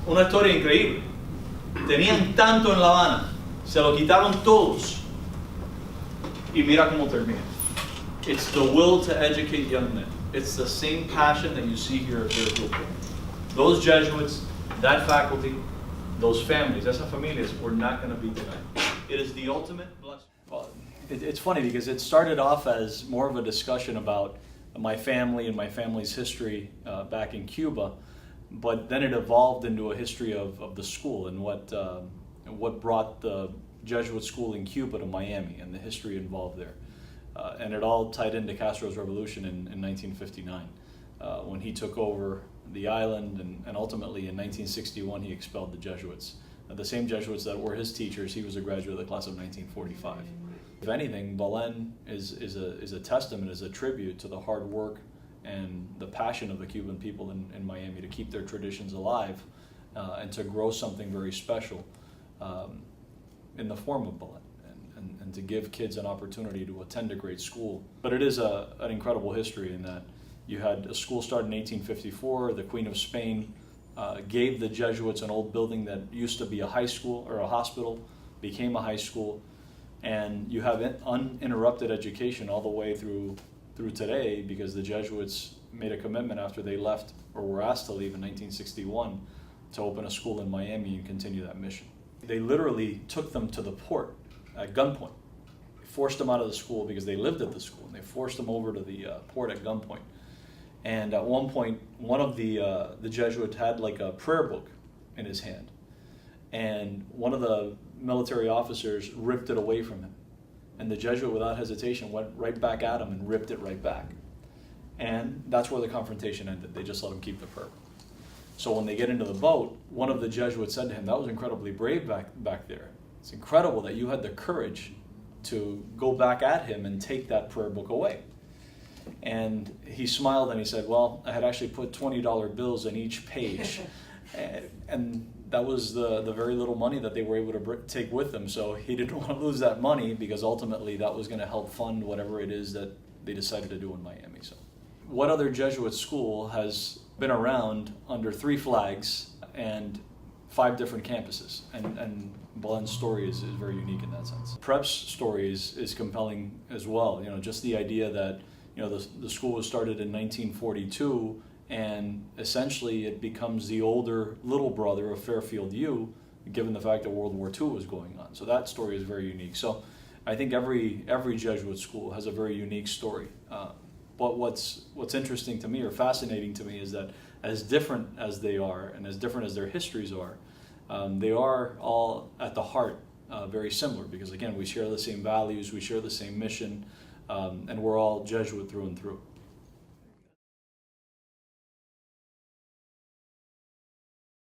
Una historia increíble. Tenían tanto en La Habana, se lo quitaron todos. Y mira cómo termina. It's the will to educate young men. It's the same passion that you see here at Fairfield Prep. Those Jesuits, that faculty, those families, esas familias, were not going to be denied. It is the ultimate blessing. Well, it's funny because it started off as more of a discussion about my family and my family's history back in Cuba, but then it evolved into a history of the school and what brought the Jesuit school in Cuba to Miami and the history involved there. And it all tied into Castro's revolution in 1959 when he took over the island, and ultimately in 1961 he expelled the Jesuits. The same Jesuits that were his teachers. He was a graduate of the class of 1945. If anything, Belen is a testament, is a tribute to the hard work and the passion of the Cuban people in Miami to keep their traditions alive and to grow something very special in the form of Belen, and to give kids an opportunity to attend a great school. But it is an incredible history in that you had a school start in 1854. The Queen of Spain gave the Jesuits an old building that used to be a high school or a hospital, became a high school, and you have uninterrupted education all the way through today, because the Jesuits made a commitment after they left, or were asked to leave in 1961, to open a school in Miami and continue that mission. They literally took them to the port at gunpoint. They forced them out of the school because they lived at the school, and they forced them over to the port at gunpoint. And at one point, one of the Jesuits had like a prayer book in his hand, and one of the military officers ripped it away from him. And the Jesuit, without hesitation, went right back at him and ripped it right back. And that's where the confrontation ended. They just let him keep the prayer book. So when they get into the boat, one of the Jesuits said to him, "That was incredibly brave back there. It's incredible that you had the courage to go back at him and take that prayer book away." And he smiled and he said, "Well, I had actually put $20 bills in each page." And that was the very little money that they were able to take with them. So he didn't want to lose that money, because ultimately that was going to help fund whatever it is that they decided to do in Miami. So, what other Jesuit school has been around under 3 flags and 5 different campuses? And Belen's story is very unique in that sense. Prep's story is compelling as well. Just the idea that the school was started in 1942, and essentially it becomes the older little brother of Fairfield U, given the fact that World War II was going on. So that story is very unique. So I think every Jesuit school has a very unique story. But what's interesting to me, or fascinating to me, is that as different as they are and as different as their histories are, they are all at the heart very similar, because again, we share the same values, we share the same mission, and we're all Jesuit through and through.